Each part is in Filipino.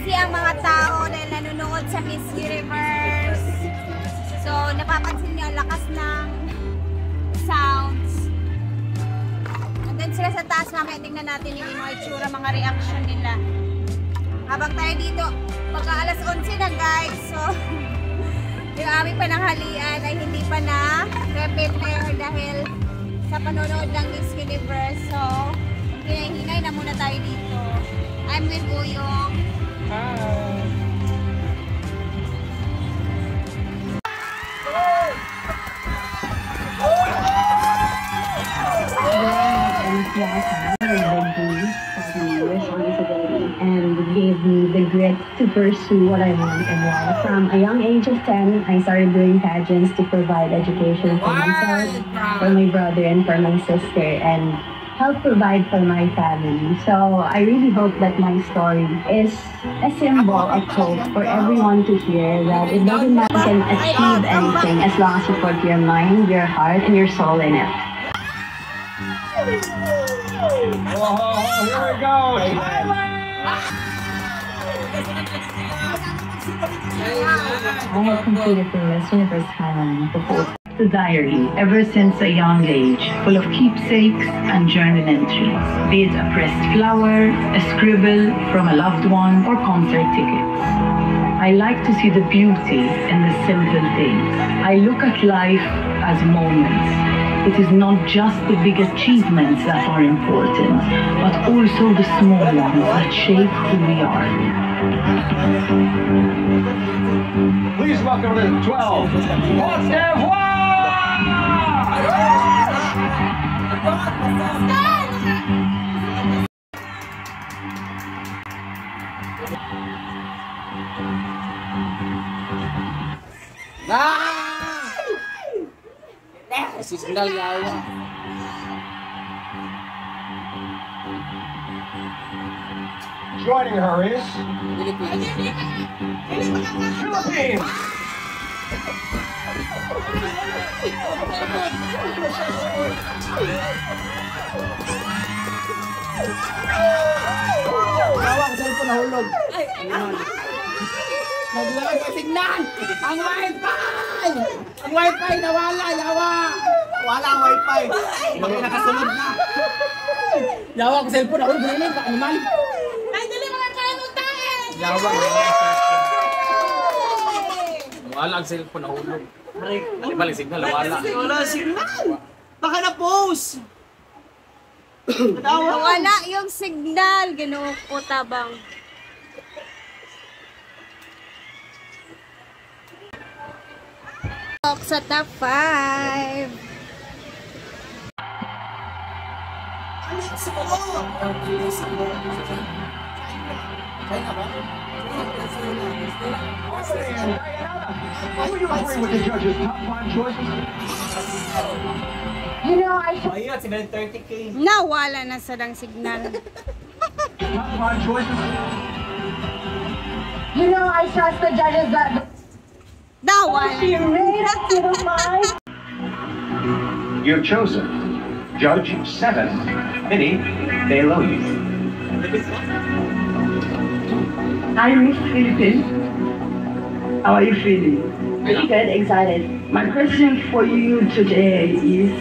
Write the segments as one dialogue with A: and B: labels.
A: busy ang mga tao dahil nanonood sa Miss Universe. So, napapansin niyo ang lakas ng sounds. Nandun sila sa taas, mamaya tingnan natin yung mga itsura, mga reaction nila. Habang tayo dito, pagka alas 11 na guys, so yung aming pananghalian ay hindi pa na prepare dahil sa panonood ng Miss Universe. So, hinay-hinay na muna tayo dito. I'm with Buyong.
B: And gave me the grit to pursue what I want in life. From a young age of 10, I started doing pageants to provide education for myself, for my brother, and for my sister, and help provide for my family. So I really hope that my story is a symbol of hope for everyone to hear that it doesn't matter, you can achieve anything as long as you put your mind, your heart, and your soul in it.
C: Oh, here we go.
B: I have completed the Miss Universe Thailand before.
D: The diary, ever since a young age, full of keepsakes and journal entries, be it a pressed flower, a scribble from a loved one, or concert tickets. I like to see the beauty in the simple things. I look at life as moments. It is not just the big achievements that are important, but also the small ones that shape who we are.
C: Please welcome the 12. Porte d'Ivoire!
E: Signal yawa.
C: Joining her is
E: Philippines.
C: Philippines.
E: Yawa, ko cellphone nahulog. Ay, naglalag ang signal! Ang wifi! Ang wifi nawala, yawa! Wala ang wifi. Bakit nakasunod na? Yawa, ko cellphone nahulog. Ganun, baka naman. Ay, dali mga kalimutan! Yawa, wala ang cellphone nahulog. Balik signal, nawala. Wala signal! Baka na-post!
A: Wala yung signal, gano'n ko tabang. Sa top 5.
C: Will you agree with the judges' top 5 choices?
B: You know, I
E: Ayun, 30K.
A: Nawala na silang signal.
C: Top 5 choices?
B: you know, I trust the judges that
A: Nawala.
C: You've chosen Judge 7, Minnie Beloyi.
D: Hi, Miss Philippines. How are you feeling?
B: Pretty good, excited.
D: My question for you today is,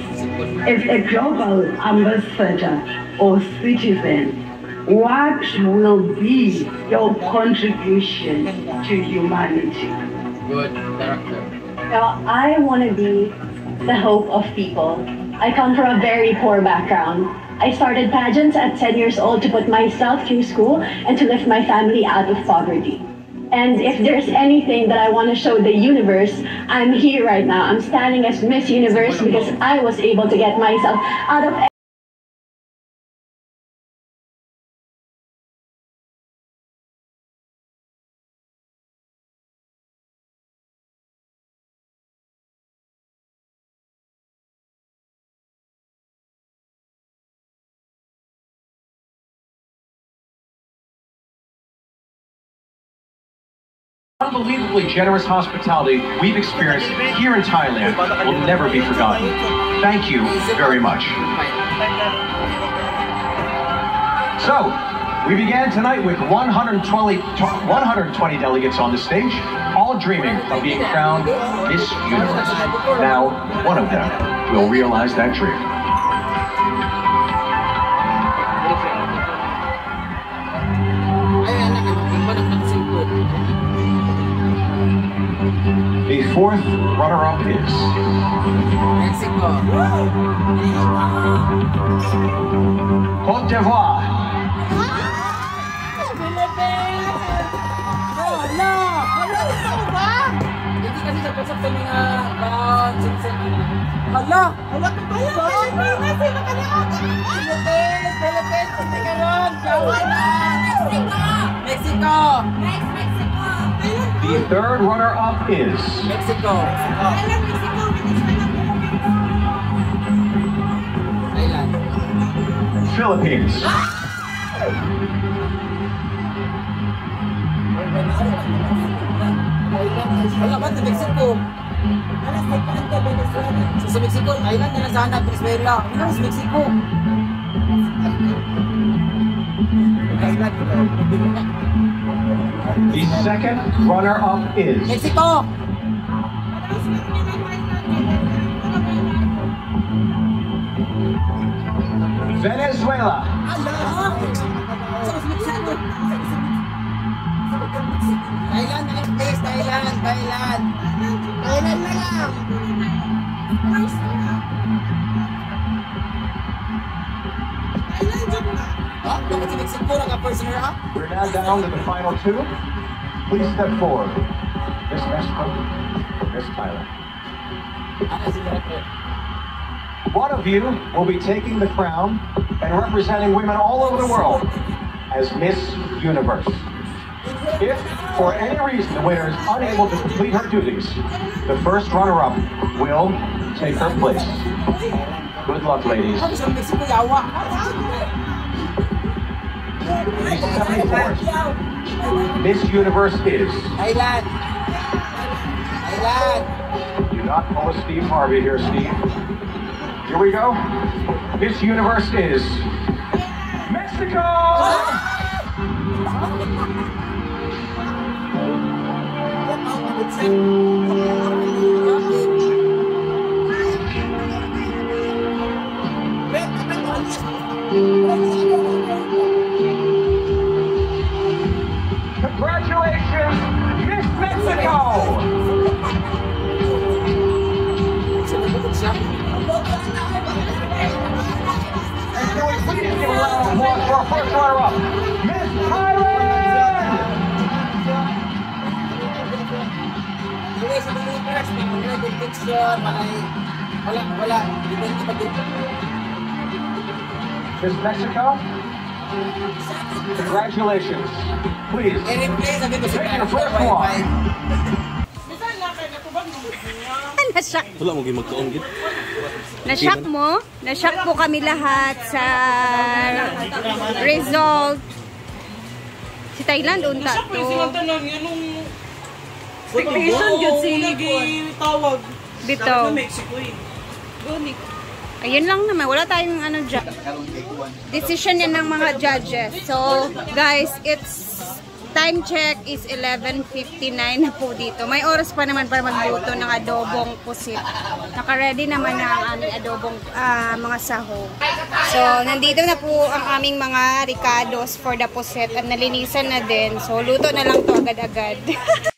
D: as a global ambassador or citizen, what will be your contribution to humanity?
E: Good character.
B: Now, I want to be the hope of people. I come from a very poor background. I started pageants at 10 years old to put myself through school and to lift my family out of poverty. And if there's anything that I want to show the universe, I'm here right now. I'm standing as Miss Universe because I was able to get myself out of
C: Unbelievably generous hospitality we've experienced here in Thailand will never be forgotten. Thank you very much. So, We began tonight with 120 delegates on the stage, all dreaming of being crowned Miss Universe. Now, one of them will realize that dream. The fourth runner-up is
E: Mexico.
C: Côte d'Ivoire.
E: Hindi kasi nagpasok sa mga bound, hala! Hala ka ba yun? Philippines! Hindi ka ron! Mexico!
C: The third runner-up is
E: Mexico! Thailand!
C: Philippines.
E: Wala ba sa Mexico? Sa Mexico, Thailand na lang sana, Venezuela. Wala sa Mexico.
C: The second runner-up is
E: Mexico!
C: Venezuela.
E: Thailand na lang, please. Thailand na lang. Oh, bakit si Mexico naka-first runner-up?
C: We're now down to the final two. Please step forward. Miss Mexico, Miss Thailand. One of you will be taking the crown and representing women all over the world as Miss Universe. If, for any reason, the winner is unable to complete her duties, the first runner-up will take her place. Good luck, ladies.
E: Bakit sa Mexico yawa?
C: The 74th Miss Universe is.
E: Thailand! Thailand!
C: Do not pull a Steve Harvey here, Steve. Here we go. Miss Universe is Mexico! Congratulations, Miss Mexico! And can we please give a round of applause for our first runner-up, Miss Thailand!
E: Anyway, sa believers, may mga competition, wala, depende pa dito.
C: Miss Mexico, congratulations. Please,
E: I-replay, sabi ko sa
C: take your
E: kanya,
C: first one.
A: Na-shock.
F: Wala mo kayo magkaon gid.
A: Na-shock mo? Na-shock po kami lahat sa result. Si Thailand unta to.
G: Expectation yun si tawag.
A: Dito.
G: Mexico eh.
A: Ayun lang naman. Wala tayong ano dyan. Decision yan ng mga judges. So, guys, it's time check is 11:59 na po dito. May oras pa naman para magluto ng adobong pusit. Naka-ready naman na ang aming adobong mga sahog. So, nandito na po ang aming mga ricados for the pusit at nalinisan na din. So, luto na lang to agad-agad.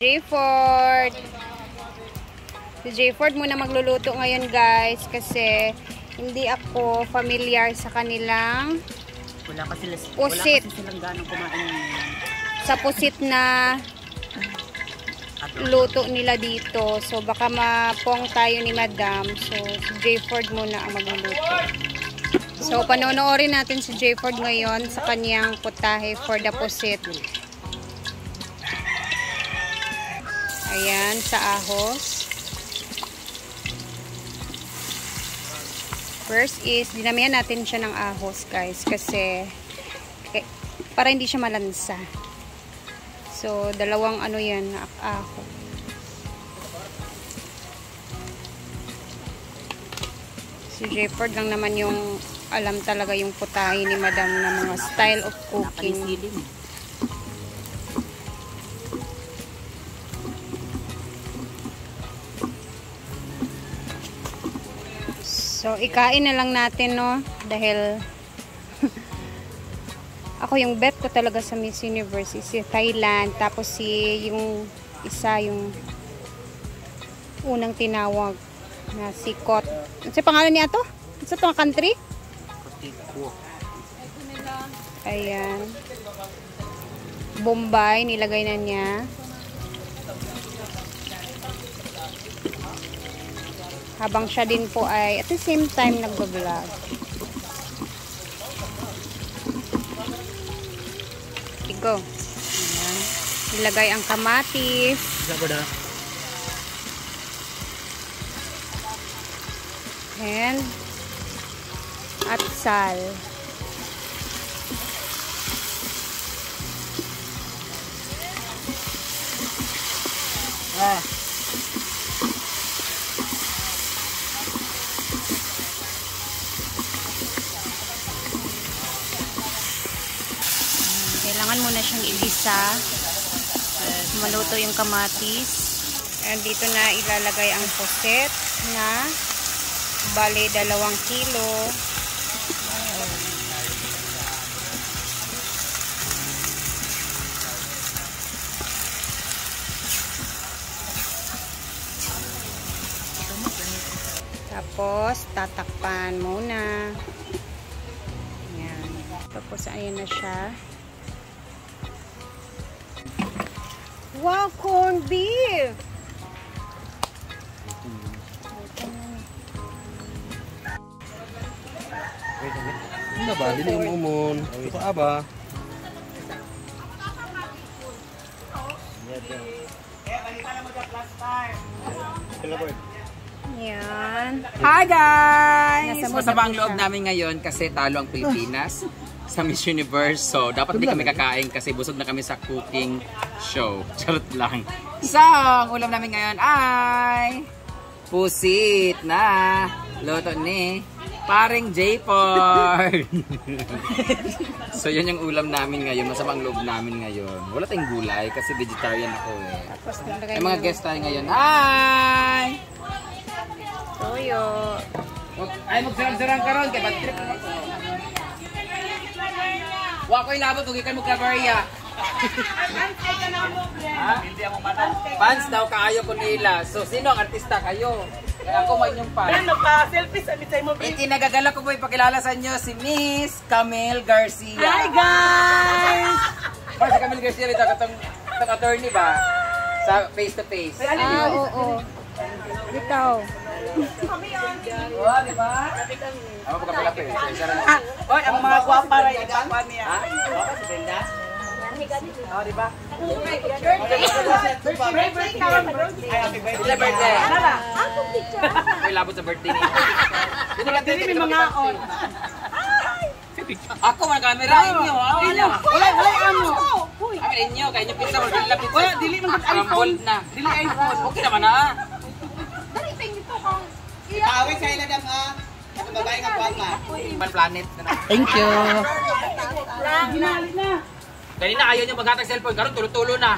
A: J-Ford. Si J-Ford muna magluluto ngayon, guys, kasi hindi ako familiar sa kanilang pusit. Sa pusit na luto nila dito. So, baka mapong tayo ni Madam. So, si J-Ford muna ang magluluto. So, panonoorin natin si J-Ford ngayon sa kanyang putahe for the pusit. Ayan, sa ahos. First is, dinamihan natin siya ng ahos, guys. Kasi, para hindi siya malansa. So, dalawang ano yan, ahos. Si J-Ford lang naman yung Alam talaga yung putahe ni Madam na mga style of cooking. So, ikain na lang natin, no? Dahil ako yung bet ko talaga sa Miss Universe si Thailand. Tapos yung isa, yung unang tinawag na si Kot. Ano sa pangalan niya to? Sa itong country? Ayan. Bombay, nilagay na niya. Habang siya din po ay at the same time nagbablog. Go. Ayan. Nilagay ang kamatis. And at sal. Kailangan mo na siyang igisa. Maluto yung kamatis. And dito na ilalagay ang puset na bale 2 kilo. Tapos tatakpan muna. Ayan. Tapos ayan na siya. Wow, corned beef!
E: Ano ba? Dili mo umon. Ito aba.
A: Yan.
F: Hi guys!
A: Nasa mood
F: Masama
A: na
F: ang
A: po
F: loob
A: siya.
F: namin ngayon kasi talo ang Pilipinas sa Miss Universe. So, dapat hindi kami kakain kasi busog na kami sa cooking show. Charot lang. So, ang ulam namin ngayon ay pusit na luto ni paring J-Pord. So, yun yung ulam namin ngayon. Masama ang loob namin ngayon. Wala tayong gulay kasi vegetarian ako eh.
A: Tapos nilagay
F: May mga
A: mo
F: guest tayo ngayon. Hi!
A: toyo.
F: Ay, magsarang-sarang ka ron. Kaya bad trip naman ko. Wa ko ilabot, huwag ikan mo Claveria. Fans daw kaayo ko nila. So, sino ang artista kayo? Kaya ako man yung fans.
G: Nagpa-selfie sa mitay mo.
F: Itinagagala ko po ipakilala sa inyo si Miss Camille Garcia.
G: Hi guys!
F: Para si Camille Garcia, ito katong attorney ba? Sa face-to-face.
A: Ah, oo. Ikaw.
F: Oh, di ba? Ako pagkapalapit.
G: Oy, ang mga guwapa rin. Guwapa niya.
F: Ha? Oh, di ba? Sila birthday. May labot sa birthday niya.
G: Dili may mga on.
F: Ako man camera inyo.
G: Wala ano.
F: Camera inyo kay inyo pizza mo dili pizza.
G: Wala dili man iPhone.
F: Na.
G: Dili iPhone.
F: Okay naman na.
G: Awit sa ila dam ah. Ang babae nga guwapa.
F: One planet.
E: Thank you.
G: Ginalit na.
F: Kanina ayaw niyo maghatag cellphone, karon tulo-tulo na.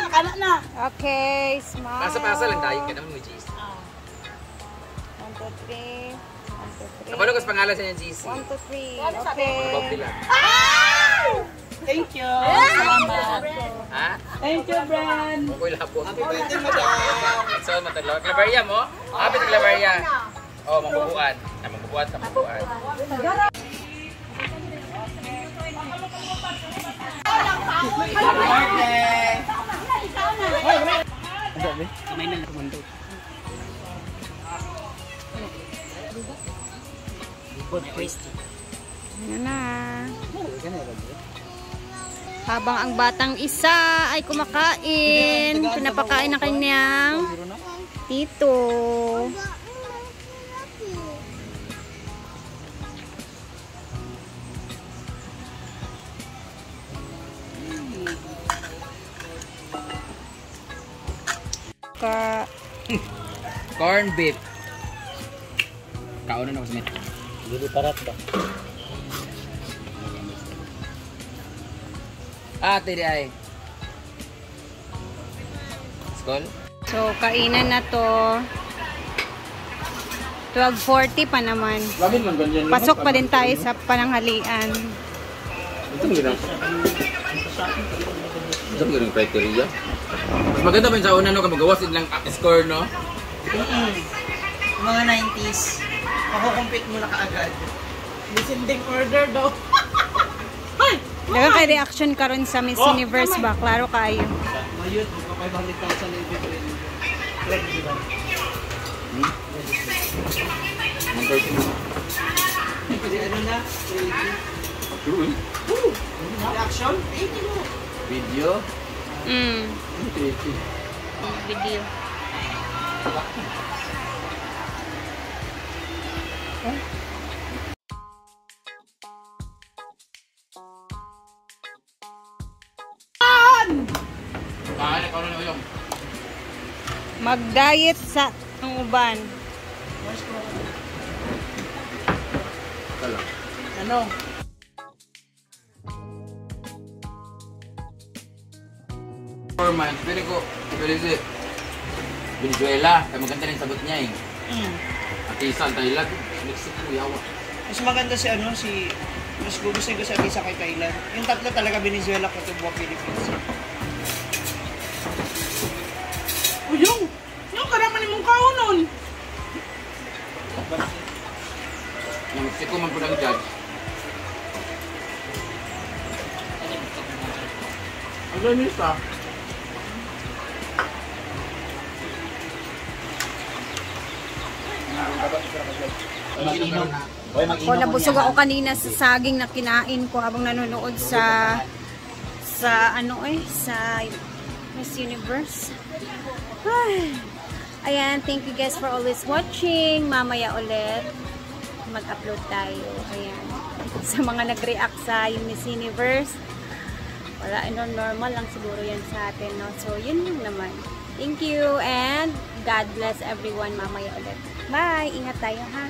G: Kana na.
A: Okay, smile.
F: Pasa-pasa lang tayo kada mo GC.
A: 1, 2, 3. 1, 2, 3.
F: Kabalo ko sa pangalan sa niya GC.
A: 1, 2, 3. Okay.
F: Bob lang.
G: Thank you. Salamat.
F: Ha?
G: Thank you, Bran.
F: Koy lapot. Happy birthday madam. So matalo. Claveria mo? Happy Claveria. Oh, mambubuan. Mambubuan sa mambubuan. Happy birthday!
E: Kamay na tumando.
A: Ayan na. Habang ang batang isa ay kumakain, pinapakain ng kanyang tito.
F: Corn beef. Kauna na ko sa
E: Hindi parat ba?
F: Tiri ay. Skol?
A: So, kainan na to. 12:40 pa naman.
E: Bakit man ganyan?
A: Pasok pa din tayo sa pananghalian.
F: Ito mo ginang. Ito mo ginang criteria. Mas maganda pa yun sa una, no? Magawas din lang score, no?
G: Mga 90s. Makukumpit mo na kaagad. Descending order daw.
A: Daga kay reaction karon sa Miss Universe ba? Klaro kayo.
G: Mayut, magpa 500,000 na ibig rin. Kasi ano na? Reaction?
F: Video?
A: Video. Mag-diet sa uban.
G: Ano?
F: Performance, pero si Venezuela, kaya maganda rin sagot niya eh. Atisan, Thailand, Mexico, yawa.
G: Mas maganda si ano, mas gusto ko sa isa kay Thailand. Yung tatlo talaga Venezuela, Cotubo, Philippines.
H: Yung karaman ni mong kaunon.
F: Yung Mexico man po ng judge.
E: Ang ganis ah.
A: Ako nabusog ako kanina sa saging na kinain ko habang nanonood sa Miss Universe. Ay. Ayan, thank you guys for always watching. Mamaya ulit mag-upload tayo. Ayan. Sa mga nag-react sa Miss Universe, wala, normal lang siguro yan sa atin, no? So, yun lang naman. Thank you and God bless everyone. Mamaya ulit. Bye! Ingat tayo, ha?